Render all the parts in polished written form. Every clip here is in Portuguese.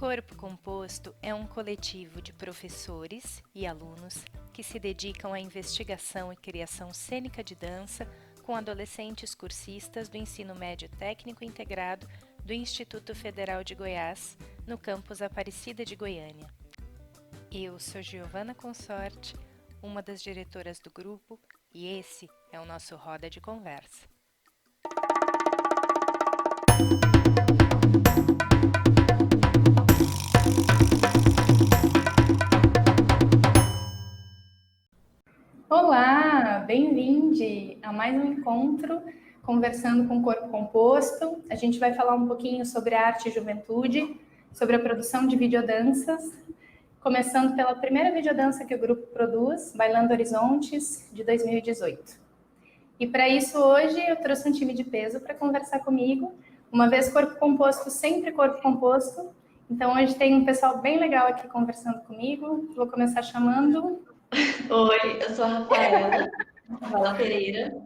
Corpo Composto é um coletivo de professores e alunos que se dedicam à investigação e criação cênica de dança com adolescentes cursistas do Ensino Médio Técnico Integrado do Instituto Federal de Goiás, no campus Aparecida de Goiânia. Eu sou Giovana Consorte, uma das diretoras do grupo, e esse é o nosso Roda de Conversa. Olá, bem-vindo a mais um encontro conversando com o Corpo Composto. A gente vai falar um pouquinho sobre arte e juventude, sobre a produção de videodanças, começando pela primeira videodança que o grupo produz, Bailando Horizontes, de 2018. E para isso, hoje, eu trouxe um time de peso para conversar comigo. Uma vez Corpo Composto, sempre Corpo Composto. Então, hoje tem um pessoal bem legal aqui conversando comigo. Vou começar chamando... Oi, eu sou a Rafaela Pereira.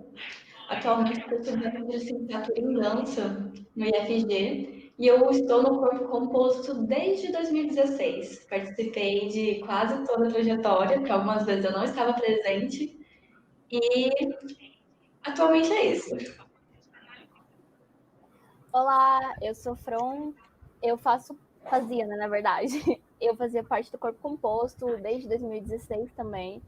Atualmente estou estudando licenciatura em dança no IFG e eu estou no Corpo Composto desde 2016. Participei de quase toda a trajetória, porque algumas vezes eu não estava presente, e atualmente é isso. Olá, eu sou Fron, fazia, né, na verdade, eu fazia parte do Corpo Composto desde 2016 também.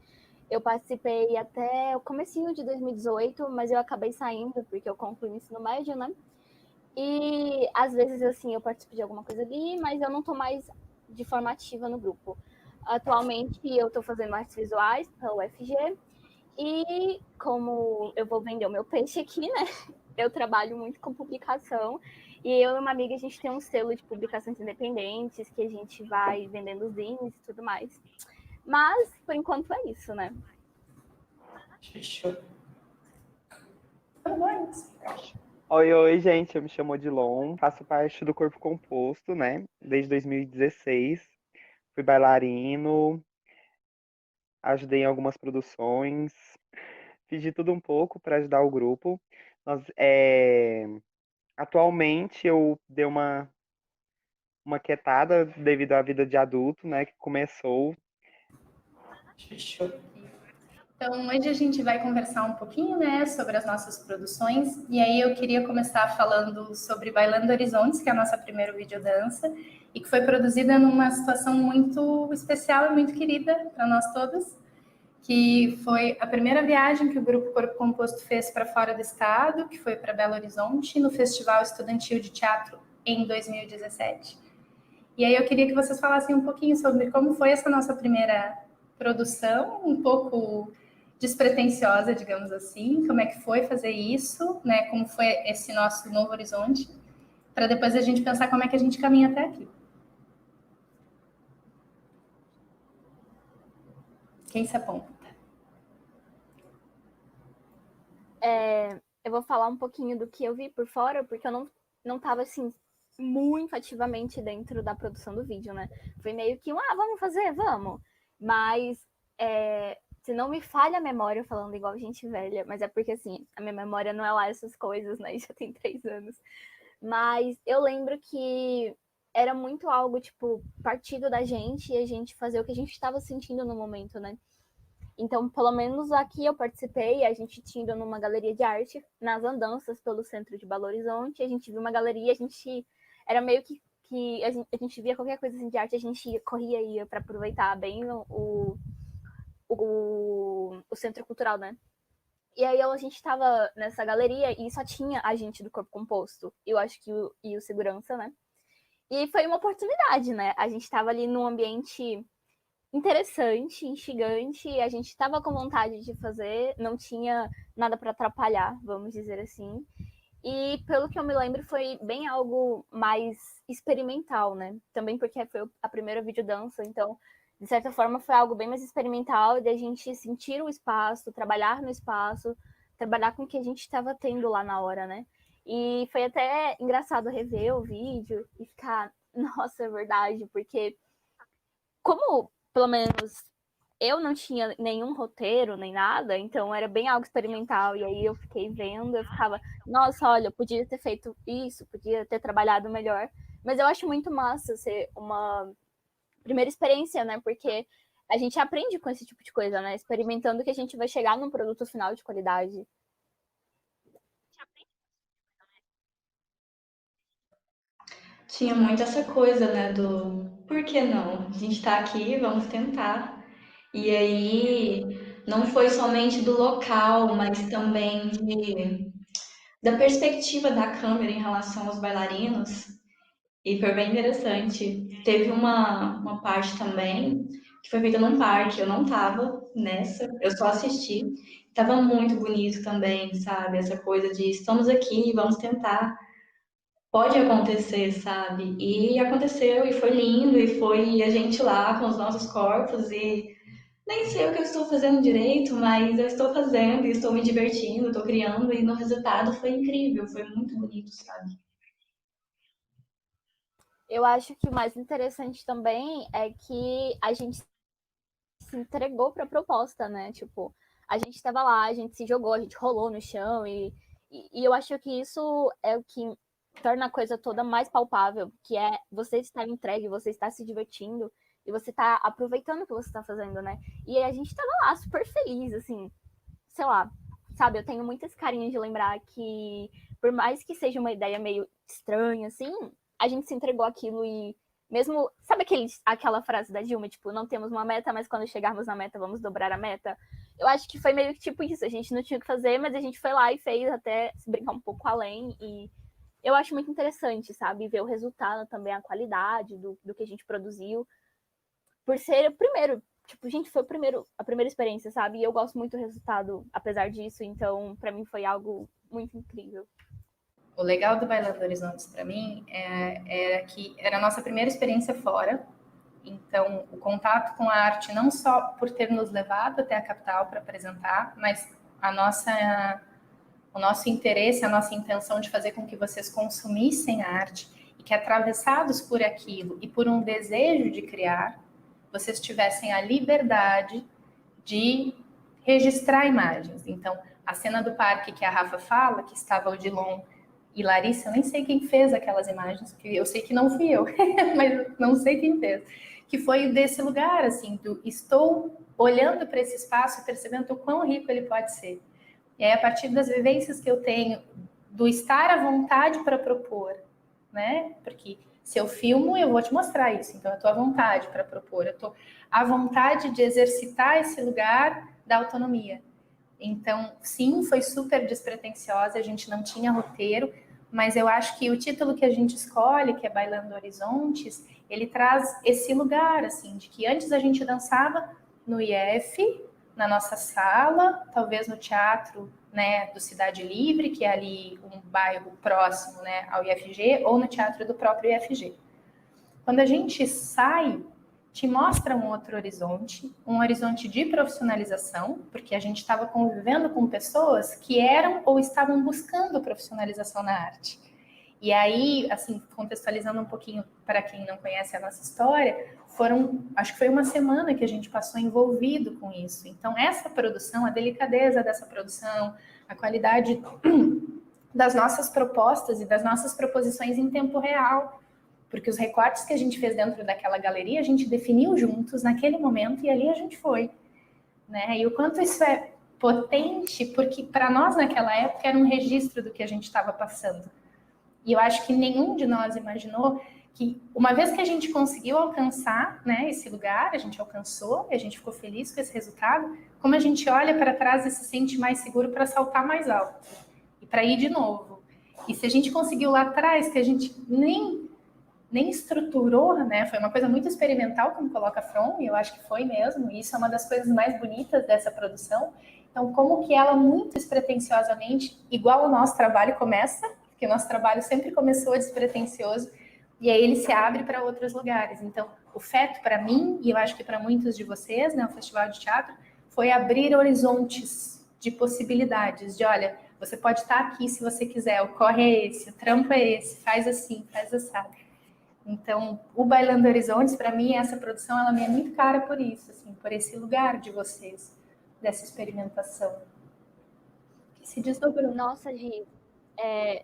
Eu participei até o comecinho de 2018, mas eu acabei saindo porque eu concluí o ensino médio, né? E às vezes, assim, eu participo de alguma coisa ali, mas eu não tô mais de forma ativa no grupo. Atualmente, eu tô fazendo artes visuais pela UFG e como eu vou vender o meu peixe aqui, né? Eu trabalho muito com publicação e eu e uma amiga, a gente tem um selo de publicações independentes que a gente vai vendendo os zines e tudo mais. Mas, por enquanto, é isso, né? Oi, gente, eu me chamo Odilon, faço parte do Corpo Composto, né, desde 2016. Fui bailarino, ajudei em algumas produções, fiz de tudo um pouco para ajudar o grupo. Atualmente eu dei uma quietada devido à vida de adulto, né, que começou. Então, hoje a gente vai conversar um pouquinho, né, sobre as nossas produções, e aí eu queria começar falando sobre Bailando Horizontes, que é a nossa primeira videodança, e que foi produzida numa situação muito especial e muito querida para nós todos, que foi a primeira viagem que o Grupo Corpo Composto fez para fora do estado, que foi para Belo Horizonte, no Festival Estudantil de Teatro em 2017. E aí eu queria que vocês falassem um pouquinho sobre como foi essa nossa primeira produção, um pouco despretensiosa, digamos assim, como é que foi fazer isso, né? Como foi esse nosso novo horizonte, para depois a gente pensar como é que a gente caminha até aqui. Quem se aponta? Eu vou falar um pouquinho do que eu vi por fora, porque eu não tava, assim, muito ativamente dentro da produção do vídeo, né? Foi meio que vamos fazer, vamos. Mas, se não me falha a memória, falando igual gente velha, mas é porque, assim, a minha memória não é lá essas coisas, né? Já tem 3 anos. Mas eu lembro que era muito algo, tipo, partido da gente e a gente fazer o que a gente estava sentindo no momento, né? Então, pelo menos aqui eu participei, a gente tinha ido numa galeria de arte, nas andanças pelo centro de Belo Horizonte, a gente viu uma galeria, a gente era meio que a gente via qualquer coisa assim de arte, a gente corria e ia para aproveitar bem o centro cultural, né? E aí a gente estava nessa galeria e só tinha a gente do Corpo Composto, eu acho que o segurança, né? E foi uma oportunidade, né? A gente estava ali num ambiente interessante, instigante, a gente estava com vontade de fazer, não tinha nada para atrapalhar, vamos dizer assim. E pelo que eu me lembro, foi bem algo mais experimental, né? Também porque foi a primeira videodança, então, de certa forma, foi algo bem mais experimental, de a gente sentir o espaço, trabalhar no espaço, trabalhar com o que a gente estava tendo lá na hora, né? E foi até engraçado rever o vídeo e ficar, nossa, é verdade, porque como pelo menos eu não tinha nenhum roteiro nem nada, então era bem algo experimental. E aí eu fiquei vendo, eu ficava, nossa, olha, podia ter feito isso, podia ter trabalhado melhor. Mas eu acho muito massa ser uma primeira experiência, né? Porque a gente aprende com esse tipo de coisa, né? Experimentando que a gente vai chegar num produto final de qualidade. Tinha muito essa coisa, né, do por que não? A gente tá aqui, vamos tentar. E aí, não foi somente do local, mas também da perspectiva da câmera em relação aos bailarinos. E foi bem interessante. Teve uma parte também que foi feita num parque. Eu não tava nessa, eu só assisti. Tava muito bonito também, sabe? Essa coisa de estamos aqui, vamos tentar. Pode acontecer, sabe? E aconteceu, e foi lindo, e foi a gente lá com os nossos corpos, e nem sei o que eu estou fazendo direito, mas eu estou fazendo, e estou me divertindo, estou criando, e no resultado foi incrível, foi muito bonito, sabe? Eu acho que o mais interessante também é que a gente se entregou para a proposta, né? Tipo, a gente estava lá, a gente se jogou, a gente rolou no chão e eu acho que isso é o que torna a coisa toda mais palpável, que é você estar entregue, você estar se divertindo e você está aproveitando o que você está fazendo, né? E a gente estava lá super feliz, assim, sei lá, sabe? Eu tenho muitas carinhas de lembrar que, por mais que seja uma ideia meio estranha, assim, a gente se entregou aquilo e mesmo, sabe aquela frase da Dilma, tipo, não temos uma meta, mas quando chegarmos na meta, vamos dobrar a meta? Eu acho que foi meio que tipo isso, a gente não tinha o que fazer, mas a gente foi lá e fez até se brincar um pouco além e eu acho muito interessante, sabe? Ver o resultado também, a qualidade do que a gente produziu, por ser o primeiro. Tipo, gente, foi a primeira experiência, sabe? E eu gosto muito do resultado, apesar disso, então, para mim foi algo muito incrível. O legal do Bailando Horizontes para mim era que era a nossa primeira experiência fora. Então, o contato com a arte, não só por ter nos levado até a capital para apresentar, mas o nosso interesse, a nossa intenção de fazer com que vocês consumissem a arte e que, atravessados por aquilo e por um desejo de criar, vocês tivessem a liberdade de registrar imagens. Então, a cena do parque que a Rafa fala, que estava o Odilon e Larissa, eu nem sei quem fez aquelas imagens, que eu sei que não fui eu, mas não sei quem fez, que foi desse lugar, assim, do estou olhando para esse espaço e percebendo o quão rico ele pode ser. E aí, a partir das vivências que eu tenho, do estar à vontade para propor, né? Porque se eu filmo, eu vou te mostrar isso. Então, eu estou à vontade para propor, eu estou à vontade de exercitar esse lugar da autonomia. Então, sim, foi super despretensiosa, a gente não tinha roteiro, mas eu acho que o título que a gente escolhe, que é Bailando Horizontes, ele traz esse lugar, assim, de que antes a gente dançava no IF, na nossa sala, talvez no teatro, né, do Cidade Livre, que é ali um bairro próximo, né, ao IFG, ou no teatro do próprio IFG. Quando a gente sai, te mostra um horizonte de profissionalização, porque a gente estava convivendo com pessoas que eram ou estavam buscando profissionalização na arte. E aí, assim, contextualizando um pouquinho para quem não conhece a nossa história, acho que foi uma semana que a gente passou envolvido com isso. Então, essa produção, a delicadeza dessa produção, a qualidade das nossas propostas e das nossas proposições em tempo real, porque os recortes que a gente fez dentro daquela galeria, a gente definiu juntos naquele momento e ali a gente foi, né? E o quanto isso é potente, porque para nós naquela época era um registro do que a gente estava passando. E eu acho que nenhum de nós imaginou que uma vez que a gente conseguiu alcançar, né, esse lugar, a gente alcançou e a gente ficou feliz com esse resultado, como a gente olha para trás e se sente mais seguro para saltar mais alto e para ir de novo. E se a gente conseguiu lá atrás, que a gente nem estruturou, né? Foi uma coisa muito experimental, como coloca a From, e eu acho que foi mesmo, e isso é uma das coisas mais bonitas dessa produção. Então, como que ela, muito despretensiosamente, igual o nosso trabalho começa, porque o nosso trabalho sempre começou despretensioso, e aí ele se abre para outros lugares. Então, o feto para mim, e eu acho que para muitos de vocês, né, o Festival de Teatro, foi abrir horizontes de possibilidades, de olha, você pode estar aqui se você quiser, o corre é esse, o trampo é esse, faz assim, faz assado. Então, o Bailando Horizontes, para mim, essa produção, ela me é muito cara por isso, assim, por esse lugar de vocês, dessa experimentação, que se desdobrou. Nossa, Gi,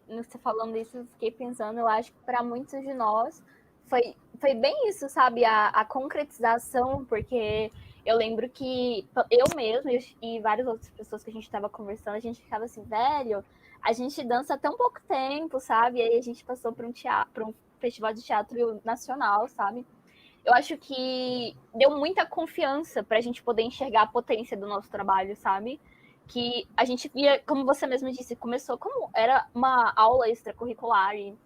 Você falando isso, eu fiquei pensando, eu acho que para muitos de nós foi bem isso, sabe? A concretização, porque eu lembro que eu mesma e várias outras pessoas que a gente estava conversando, a gente ficava assim, velho, a gente dança há tão pouco tempo, sabe? E aí a gente passou para um festival de teatro nacional, sabe? Eu acho que deu muita confiança para a gente poder enxergar a potência do nosso trabalho, sabe? Que a gente via, como você mesmo disse, começou como era uma aula extracurricular e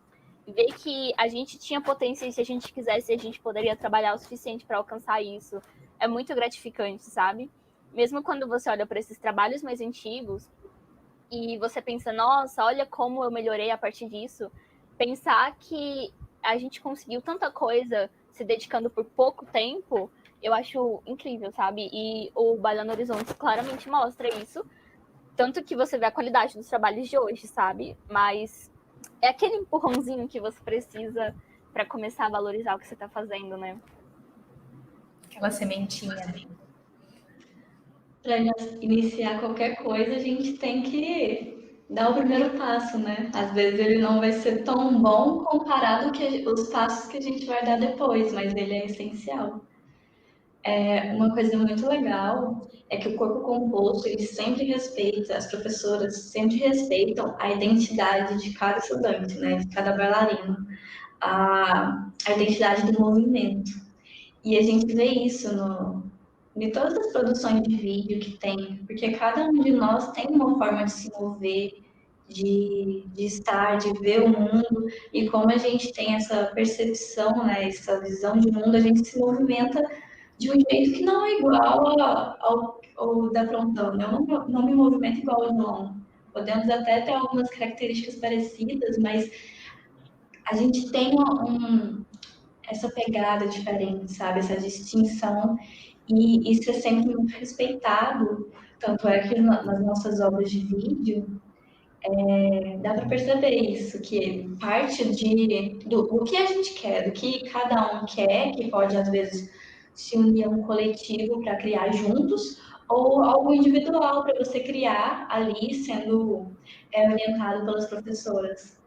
ver que a gente tinha potência e se a gente quisesse, a gente poderia trabalhar o suficiente para alcançar isso. É muito gratificante, sabe? Mesmo quando você olha para esses trabalhos mais antigos e você pensa, nossa, olha como eu melhorei a partir disso, pensar que a gente conseguiu tanta coisa se dedicando por pouco tempo, eu acho incrível, sabe? E o Bailando Horizontes claramente mostra isso, tanto que você vê a qualidade dos trabalhos de hoje, sabe? Mas é aquele empurrãozinho que você precisa para começar a valorizar o que você está fazendo, né? Aquela sementinha. Para iniciar qualquer coisa, a gente tem que dar o primeiro passo, né? Às vezes ele não vai ser tão bom comparado com os passos que a gente vai dar depois, mas ele é essencial. Uma coisa muito legal é que o corpo composto, ele sempre respeita, as professoras sempre respeitam a identidade de cada estudante, né? De cada bailarino, a identidade do movimento. E a gente vê isso em todas as produções de vídeo que tem, porque cada um de nós tem uma forma de se mover, de estar, de ver o mundo, e como a gente tem essa percepção, né, essa visão de mundo, a gente se movimenta de um jeito que não é igual ao da Frontão. Eu não me movimento igual ao João. Podemos até ter algumas características parecidas, mas a gente tem essa pegada diferente, sabe? Essa distinção, e isso é sempre muito respeitado. Tanto é que nas nossas obras de vídeo, dá para perceber isso, que parte do que a gente quer, do que cada um quer, que pode às vezes se unir a um coletivo para criar juntos, ou algo individual para você criar ali, sendo orientado pelas professoras.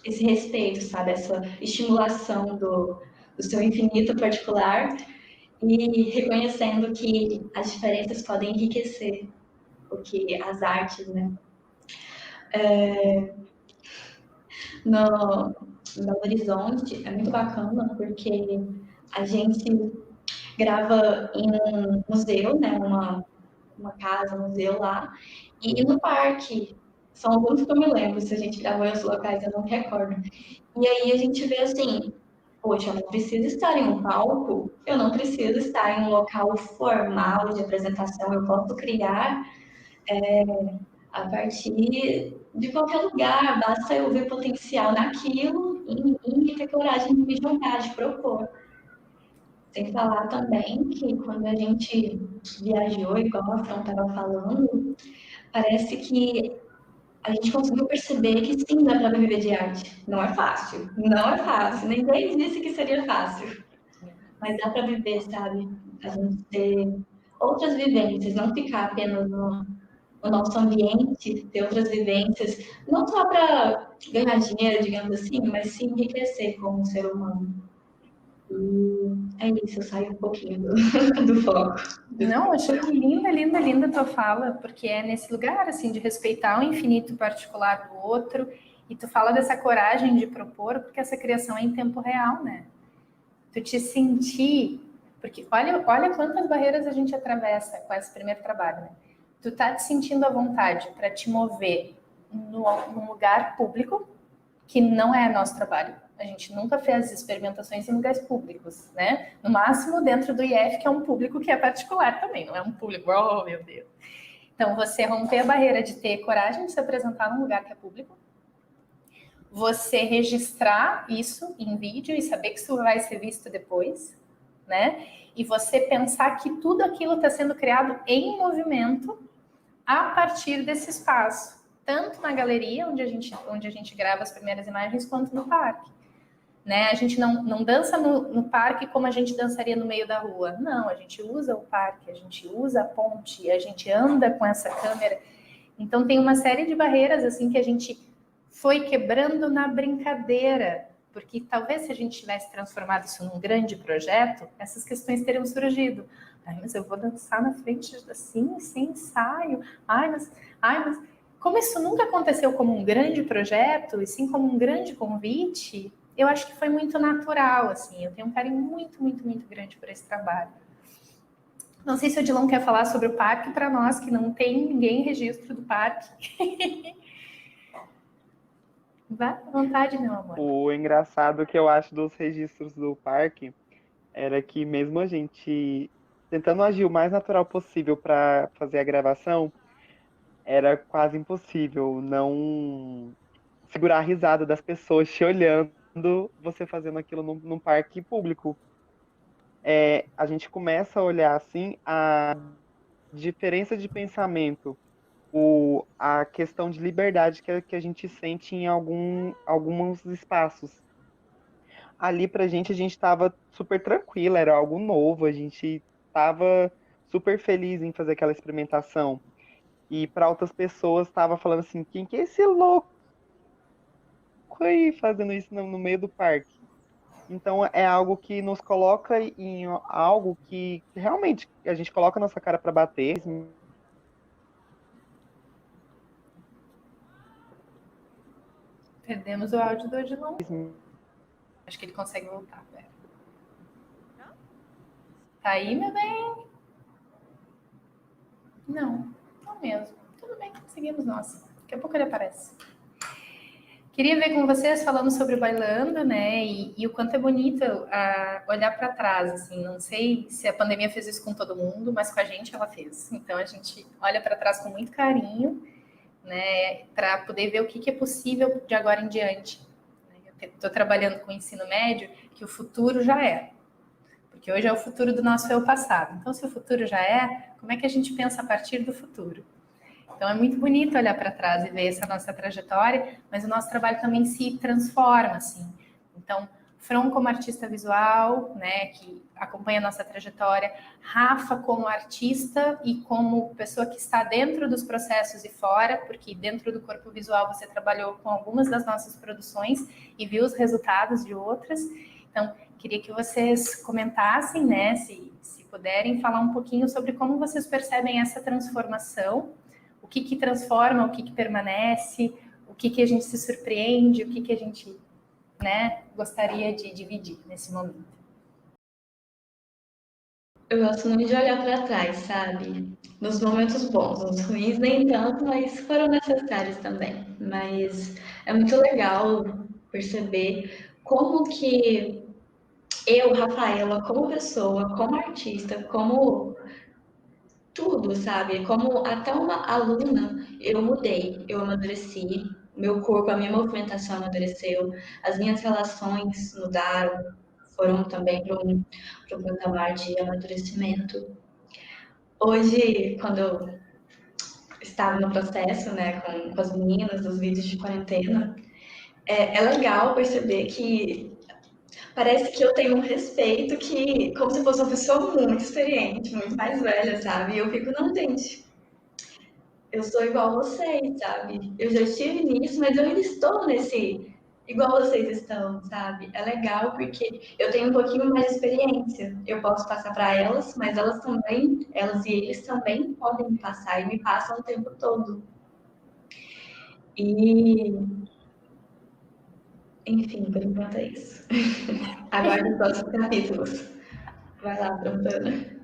Esse respeito, sabe? Essa estimulação do seu infinito particular e reconhecendo que as diferenças podem enriquecer o que as artes, né? No Belo Horizonte é muito bacana porque a gente grava em um museu, né? Uma casa, um museu lá, e no parque. São alguns que eu me lembro, se a gente gravou em outros locais, eu não me recordo. E aí a gente vê assim, poxa, eu não preciso estar em um palco, eu não preciso estar em um local formal de apresentação, eu posso criar a partir de qualquer lugar, basta eu ver potencial naquilo e ter coragem de me jogar, de propor. Sem falar também que quando a gente viajou, igual a Fran estava falando, parece que a gente conseguiu perceber que sim, dá para viver de arte. Não é fácil, não é fácil. Ninguém disse que seria fácil. Mas dá para viver, sabe? A gente ter outras vivências, não ficar apenas no nosso ambiente, ter outras vivências, não só para ganhar dinheiro, digamos assim, mas sim enriquecer como ser humano. E é isso, eu saio um pouquinho do foco. Não, achei linda, linda, linda a tua fala, porque é nesse lugar, assim, de respeitar o infinito particular do outro, e tu fala dessa coragem de propor, porque essa criação é em tempo real, né? Tu te sentir, porque olha quantas barreiras a gente atravessa com esse primeiro trabalho, né? Tu tá te sentindo à vontade para te mover num lugar público, que não é nosso trabalho. A gente nunca fez experimentações em lugares públicos, né? No máximo dentro do IF, que é um público que é particular também, não é um público, oh meu Deus. Então, você romper a barreira de ter coragem de se apresentar num lugar que é público, você registrar isso em vídeo e saber que isso vai ser visto depois, né? E você pensar que tudo aquilo está sendo criado em movimento a partir desse espaço, tanto na galeria, onde a gente grava as primeiras imagens, quanto no parque. Né? A gente não dança no parque como a gente dançaria no meio da rua. Não, a gente usa o parque, a gente usa a ponte, a gente anda com essa câmera. Então tem uma série de barreiras assim que a gente foi quebrando na brincadeira, porque talvez se a gente tivesse transformado isso num grande projeto, essas questões teriam surgido. Ai, mas eu vou dançar na frente assim, sem ensaio. Mas como isso nunca aconteceu como um grande projeto, e sim como um grande convite, eu acho que foi muito natural, assim. Eu tenho um carinho muito, muito, muito grande por esse trabalho. Não sei se o Odilon quer falar sobre o parque para nós, que não tem ninguém em registro do parque. Vá à vontade, meu amor. O engraçado que eu acho dos registros do parque era que mesmo a gente tentando agir o mais natural possível para fazer a gravação, era quase impossível não segurar a risada das pessoas te olhando, você fazendo aquilo num parque público. A gente começa a olhar assim a diferença de pensamento, a questão de liberdade que a gente sente em alguns espaços. Ali pra gente, a gente estava super tranquila, era algo novo, a gente estava super feliz em fazer aquela experimentação. E para outras pessoas estava falando assim, quem que é esse louco aí fazendo isso no meio do parque? Então é algo que nos coloca em algo que realmente a gente coloca a nossa cara para bater. Perdemos o áudio do Odilon. Acho que ele consegue voltar. Pera. Tá aí, meu bem? Não, não mesmo. Tudo bem, seguimos nós. Daqui a pouco ele aparece. Queria ver com vocês falando sobre o Bailando, né? E o quanto é bonito olhar para trás, assim. Não sei se a pandemia fez isso com todo mundo, mas com a gente ela fez. Então a gente olha para trás com muito carinho, né? Para poder ver o que é possível de agora em diante. Eu estou trabalhando com o ensino médio, que o futuro já é. Porque hoje é o futuro do nosso eu passado. Então, se o futuro já é, como é que a gente pensa a partir do futuro? Então, é muito bonito olhar para trás e ver essa nossa trajetória, mas o nosso trabalho também se transforma, assim. Então, Fron como artista visual, né, que acompanha a nossa trajetória, Rafa como artista e como pessoa que está dentro dos processos e fora, porque dentro do corpo visual você trabalhou com algumas das nossas produções e viu os resultados de outras. Então, queria que vocês comentassem, né, se puderem falar um pouquinho sobre como vocês percebem essa transformação, o que transforma, o que permanece, o que a gente se surpreende, o que a gente, né, gostaria de dividir nesse momento. Eu gosto muito de olhar para trás, sabe? Nos momentos bons, nos ruins nem tanto, mas foram necessários também. Mas é muito legal perceber como que eu, Rafaela, como pessoa, como artista, como tudo, sabe? Como até uma aluna, eu mudei, eu amadureci, meu corpo, a minha movimentação amadureceu, as minhas relações mudaram, foram também para um patamar de amadurecimento. Hoje, quando eu estava no processo, né, com as meninas, dos vídeos de quarentena, é legal perceber que parece que eu tenho um respeito que, como se fosse uma pessoa muito experiente, muito mais velha, sabe? E eu fico, não, gente, eu sou igual a vocês, sabe? Eu já estive nisso, mas eu ainda estou nesse igual vocês estão, sabe? É legal porque eu tenho um pouquinho mais de experiência. Eu posso passar para elas, mas elas também, elas e eles também podem me passar e me passam o tempo todo. E enfim, por enquanto é isso. Aguardo os próximos capítulos. Vai lá, Trantana.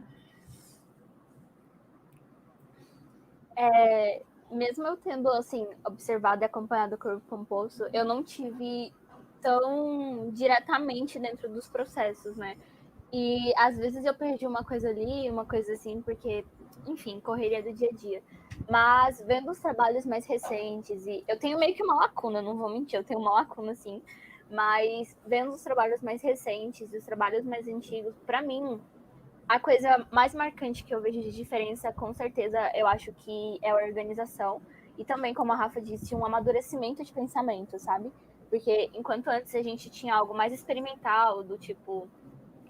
Mesmo eu tendo, assim, observado e acompanhado o corpo composto, eu não tive tão diretamente dentro dos processos, né? E às vezes eu perdi uma coisa ali, uma coisa assim, porque, enfim, correria do dia a dia. Mas vendo os trabalhos mais recentes, e eu tenho meio que uma lacuna, não vou mentir, eu tenho uma lacuna, assim, mas vendo os trabalhos mais recentes e os trabalhos mais antigos, para mim, a coisa mais marcante que eu vejo de diferença, com certeza, eu acho que é a organização. E também, como a Rafa disse, um amadurecimento de pensamento, sabe? Porque enquanto antes a gente tinha algo mais experimental, do tipo,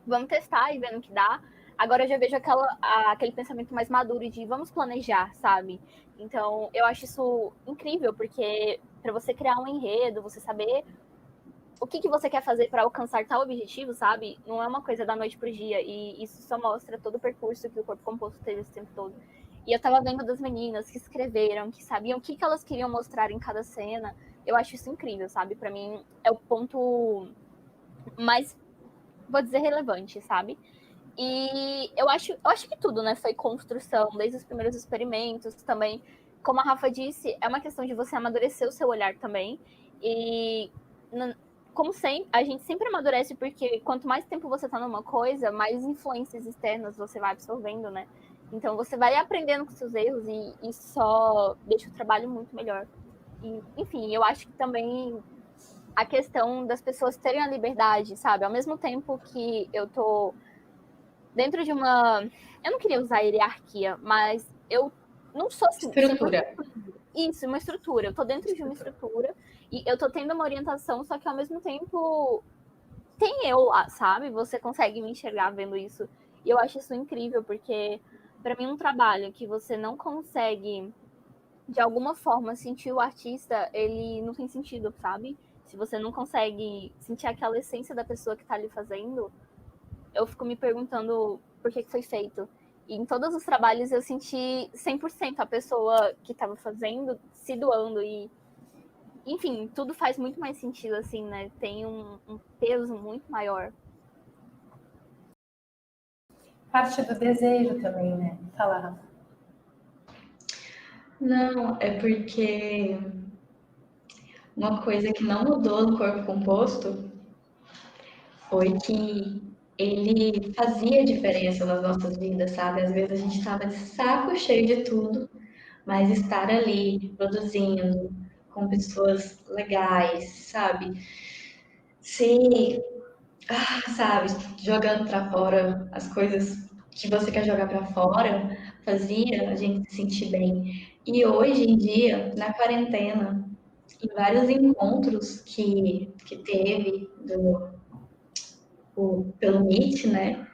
vamos testar e vendo o que dá, Agora eu já vejo aquele pensamento mais maduro de vamos planejar, sabe? Então, eu acho isso incrível, porque para você criar um enredo, você saber o que você quer fazer para alcançar tal objetivo, sabe? Não é uma coisa da noite pro dia. E isso só mostra todo o percurso que o Corpo Composto teve esse tempo todo. E eu tava vendo das meninas que escreveram, que sabiam o que elas queriam mostrar em cada cena. Eu acho isso incrível, sabe? Para mim é o ponto mais, vou dizer, relevante, sabe? E eu acho que tudo, né? Foi construção, desde os primeiros experimentos também. Como a Rafa disse, é uma questão de você amadurecer o seu olhar também. E como sempre, a gente sempre amadurece porque quanto mais tempo você tá numa coisa, mais influências externas você vai absorvendo, né? Então você vai aprendendo com seus erros e isso só deixa o trabalho muito melhor. E, enfim, eu acho que também a questão das pessoas terem a liberdade, sabe? Ao mesmo tempo que eu tô dentro de uma... Eu não queria usar hierarquia, mas eu não sou assim... Estrutura. Isso, uma estrutura. Eu tô dentro de uma estrutura e eu tô tendo uma orientação, só que ao mesmo tempo tem eu lá, sabe? Você consegue me enxergar vendo isso. E eu acho isso incrível, porque para mim um trabalho que você não consegue, de alguma forma, sentir o artista, ele não tem sentido, sabe? Se você não consegue sentir aquela essência da pessoa que tá ali fazendo, eu fico me perguntando por que foi feito. E em todos os trabalhos eu senti 100% a pessoa que estava fazendo se doando. E, enfim, tudo faz muito mais sentido, assim, né? Tem um peso muito maior. Parte do desejo também, né? Fala, Rafa. Não, é porque uma coisa que não mudou no Corpo Composto foi que ele fazia diferença nas nossas vidas, sabe? Às vezes a gente estava de saco cheio de tudo, mas estar ali produzindo com pessoas legais, sabe? Sabe, jogando para fora as coisas que você quer jogar para fora, fazia a gente se sentir bem. E hoje em dia, na quarentena, em vários encontros que teve pelo Meet, né?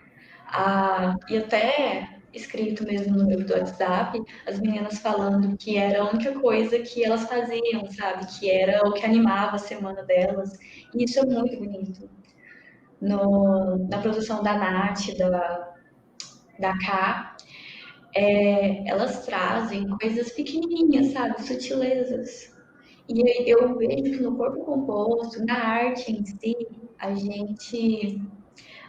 E até escrito mesmo no grupo do WhatsApp, as meninas falando que era a única coisa que elas faziam, sabe? Que era o que animava a semana delas. E isso é muito bonito. Na produção da Nath, da K, elas trazem coisas pequenininhas, sabe? Sutilezas. E eu vejo que no Corpo Composto, na arte em si, a gente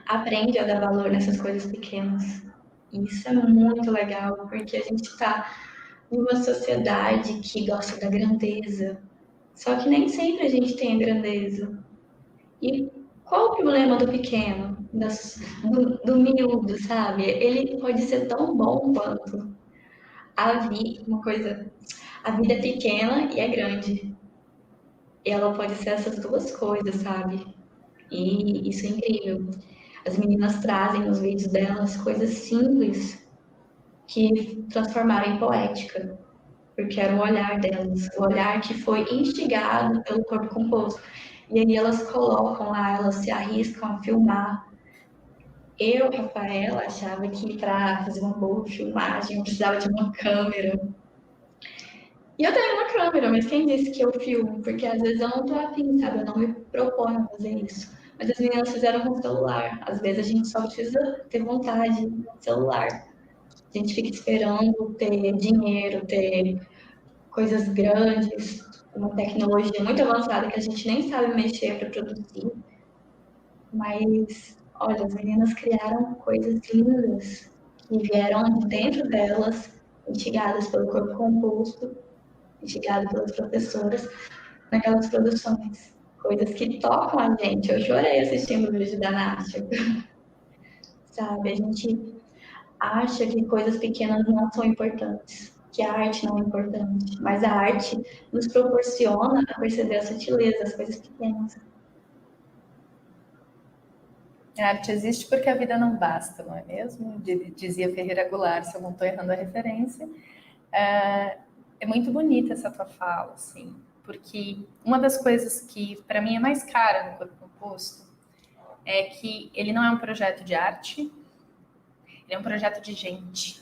aprende a dar valor nessas coisas pequenas. E isso é muito legal, porque a gente está numa sociedade que gosta da grandeza. Só que nem sempre a gente tem a grandeza. E qual o problema do pequeno, do miúdo, sabe? Ele pode ser tão bom quanto a vida é pequena e é grande. E ela pode ser essas duas coisas, sabe? E isso é incrível. As meninas trazem nos vídeos delas coisas simples que transformaram em poética, porque era o olhar delas, o olhar que foi instigado pelo Corpo Composto. E aí elas colocam lá, elas se arriscam a filmar. Eu, Rafaela, achava que para fazer uma boa filmagem eu precisava de uma câmera. E eu tenho uma câmera, mas quem disse que eu filmo? Porque às vezes eu não tô afim, sabe? Eu não me proponho a fazer isso. Mas as meninas fizeram com o celular. Às vezes a gente só precisa ter vontade no celular. A gente fica esperando ter dinheiro, ter coisas grandes, uma tecnologia muito avançada que a gente nem sabe mexer para produzir. Mas, olha, as meninas criaram coisas lindas que vieram de dentro delas, instigadas pelo Corpo Composto, instigadas pelas professoras, naquelas produções. Coisas que tocam a gente. Eu chorei assistindo o vídeo da Nath. Sabe, a gente acha que coisas pequenas não são importantes, que a arte não é importante, mas a arte nos proporciona a perceber a sutileza, as coisas pequenas. A arte existe porque a vida não basta, não é mesmo? Dizia Ferreira Goulart, se eu não estou errando a referência. É muito bonita essa tua fala, assim, porque uma das coisas que para mim é mais cara no Corpo Composto é que ele não é um projeto de arte, ele é um projeto de gente.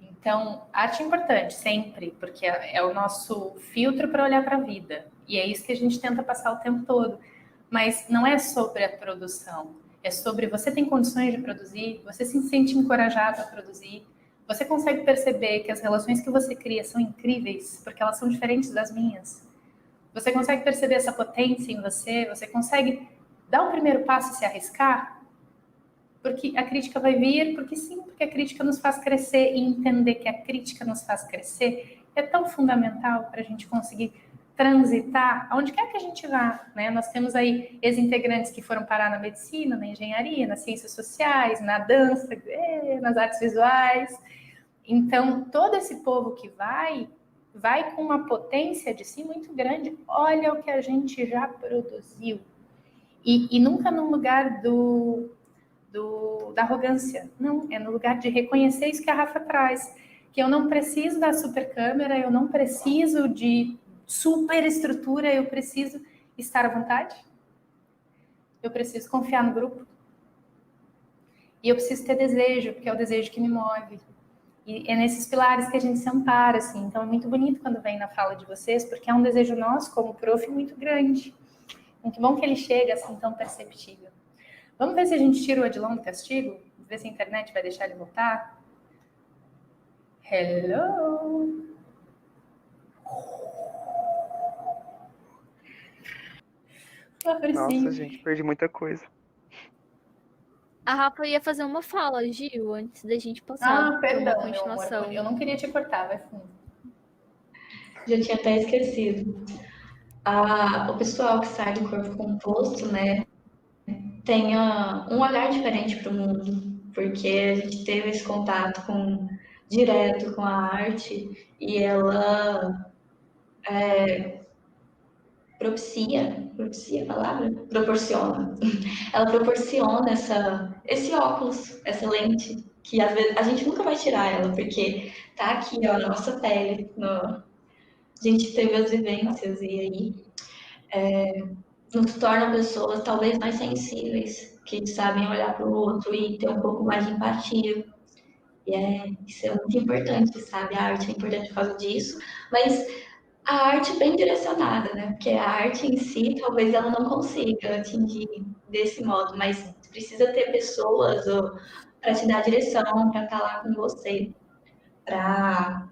Então, arte é importante, sempre, porque é o nosso filtro para olhar para a vida. E é isso que a gente tenta passar o tempo todo. Mas não é sobre a produção, é sobre você tem condições de produzir, você se sente encorajado a produzir, você consegue perceber que as relações que você cria são incríveis, porque elas são diferentes das minhas. Você consegue perceber essa potência em você, você consegue dar o primeiro passo e se arriscar, porque a crítica vai vir, porque sim, porque a crítica nos faz crescer, e entender que a crítica nos faz crescer é tão fundamental para a gente conseguir transitar aonde quer que a gente vá, né? Nós temos aí ex-integrantes que foram parar na medicina, na engenharia, nas ciências sociais, na dança, nas artes visuais. Então, todo esse povo que vai com uma potência de si muito grande. Olha o que a gente já produziu. E nunca num lugar da arrogância. Não, é no lugar de reconhecer isso que a Rafa traz. Que eu não preciso da super câmera, eu não preciso de super estrutura, eu preciso estar à vontade. Eu preciso confiar no grupo. E eu preciso ter desejo, porque é o desejo que me move. E é nesses pilares que a gente se ampara, assim. Então é muito bonito quando vem na fala de vocês, porque é um desejo nosso, como prof, muito grande. Muito bom que ele chega assim tão perceptível. Vamos ver se a gente tira o Odilon do castigo? Vamos ver se a internet vai deixar ele voltar? Hello! Nossa, gente, perdi muita coisa. A Rafa ia fazer uma fala, Gil, antes da gente passar por uma Perdão, meu amor. continuação. Eu não queria te cortar, vai fundo. Já tinha até esquecido. O pessoal que sai do corpo composto, né, tem um olhar diferente para o mundo, porque a gente teve esse contato direto com a arte e ela propicia a palavra? Proporciona. Ela proporciona esse óculos, essa lente, que às vezes a gente nunca vai tirar ela, porque tá aqui, ó, na nossa pele, a gente teve as vivências e aí nos torna pessoas talvez mais sensíveis, que sabem olhar para o outro e ter um pouco mais de empatia. E isso é muito importante, sabe? A arte é importante por causa disso, mas a arte bem direcionada, né? Porque a arte em si, talvez ela não consiga atingir desse modo, mas precisa ter pessoas para te dar direção, para estar lá com você, para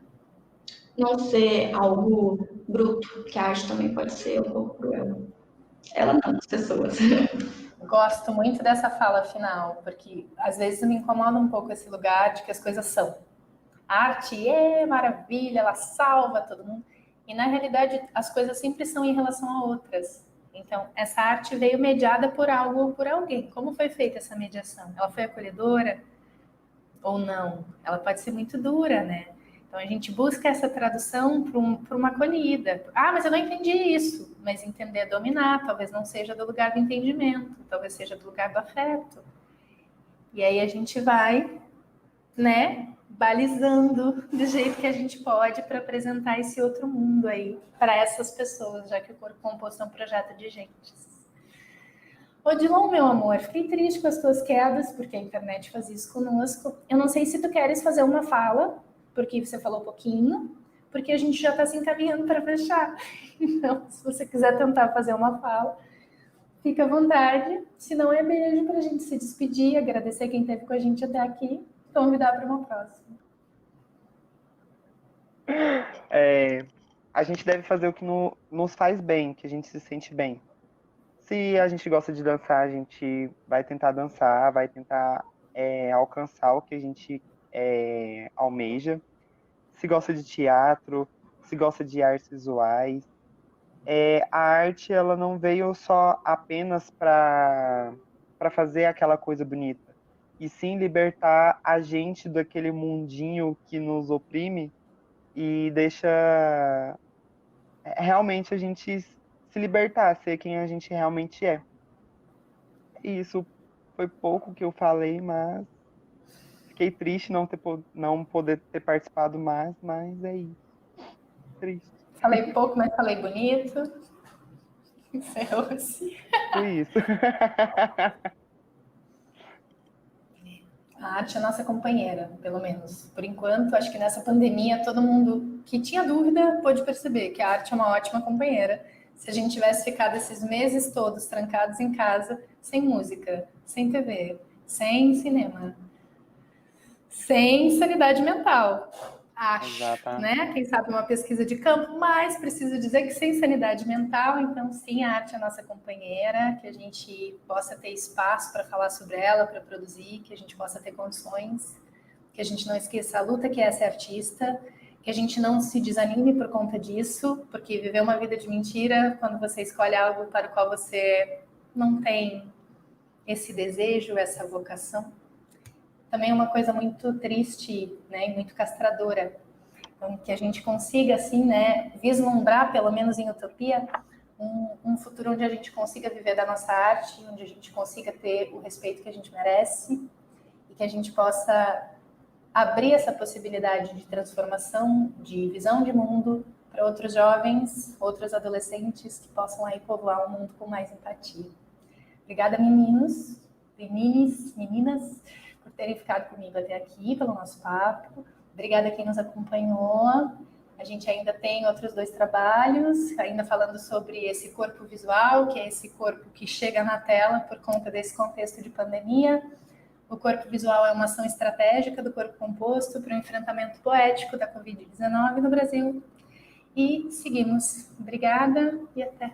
não ser algo bruto, que a arte também pode ser um pouco cruel. Ela não, as pessoas. Gosto muito dessa fala final, porque às vezes me incomoda um pouco esse lugar de que as coisas são. A arte é maravilha, ela salva todo mundo. E na realidade as coisas sempre são em relação a outras. Então, essa arte veio mediada por algo ou por alguém. Como foi feita essa mediação? Ela foi acolhedora ou não? Ela pode ser muito dura, né? Então, a gente busca essa tradução para uma acolhida. Ah, mas eu não entendi isso. Mas entender é dominar. Talvez não seja do lugar do entendimento. Talvez seja do lugar do afeto. E aí a gente vai, né, balizando do jeito que a gente pode para apresentar esse outro mundo aí para essas pessoas, já que o Corpo Composto é um projeto de gentes. Odilon, meu amor, fiquei triste com as tuas quedas, porque a internet faz isso conosco. Eu não sei se tu queres fazer uma fala, porque você falou pouquinho, porque a gente já está se encaminhando para fechar. Então, se você quiser tentar fazer uma fala, fica à vontade. Se não, é beijo para a gente se despedir, agradecer quem esteve com a gente até aqui, convidar para uma próxima. A gente deve fazer o que nos faz bem, que a gente se sente bem. Se a gente gosta de dançar, a gente vai tentar dançar, vai tentar alcançar o que a gente almeja. Se gosta de teatro, se gosta de artes visuais. A arte, ela não veio só apenas para fazer aquela coisa bonita, e sim libertar a gente daquele mundinho que nos oprime e deixa realmente a gente se libertar, ser quem a gente realmente é. E isso foi pouco que eu falei, mas fiquei triste não poder ter participado mais, mas é isso. Triste. Falei pouco, mas falei bonito. Encerrou-se. Foi isso. A arte é nossa companheira, pelo menos. Por enquanto, acho que nessa pandemia, todo mundo que tinha dúvida pôde perceber que a arte é uma ótima companheira. Se a gente tivesse ficado esses meses todos trancados em casa, sem música, sem TV, sem cinema, sem sanidade mental, acho, né? Quem sabe uma pesquisa de campo, mas preciso dizer que sem sanidade mental, então sim, a arte é a nossa companheira, que a gente possa ter espaço para falar sobre ela, para produzir, que a gente possa ter condições, que a gente não esqueça a luta que é ser artista, que a gente não se desanime por conta disso, porque viver uma vida de mentira, quando você escolhe algo para o qual você não tem esse desejo, essa vocação, também é uma coisa muito triste, né, e muito castradora. Então, que a gente consiga, assim, né, vislumbrar, pelo menos em utopia, um futuro onde a gente consiga viver da nossa arte, onde a gente consiga ter o respeito que a gente merece e que a gente possa abrir essa possibilidade de transformação, de visão de mundo para outros jovens, outros adolescentes que possam aí povoar o mundo com mais empatia. Obrigada, meninos, meninas, por terem ficado comigo até aqui, pelo nosso papo. Obrigada a quem nos acompanhou. A gente ainda tem outros 2 trabalhos, ainda falando sobre esse corpo visual, que é esse corpo que chega na tela por conta desse contexto de pandemia. O corpo visual é uma ação estratégica do corpo composto para o enfrentamento poético da Covid-19 no Brasil. E seguimos. Obrigada e até.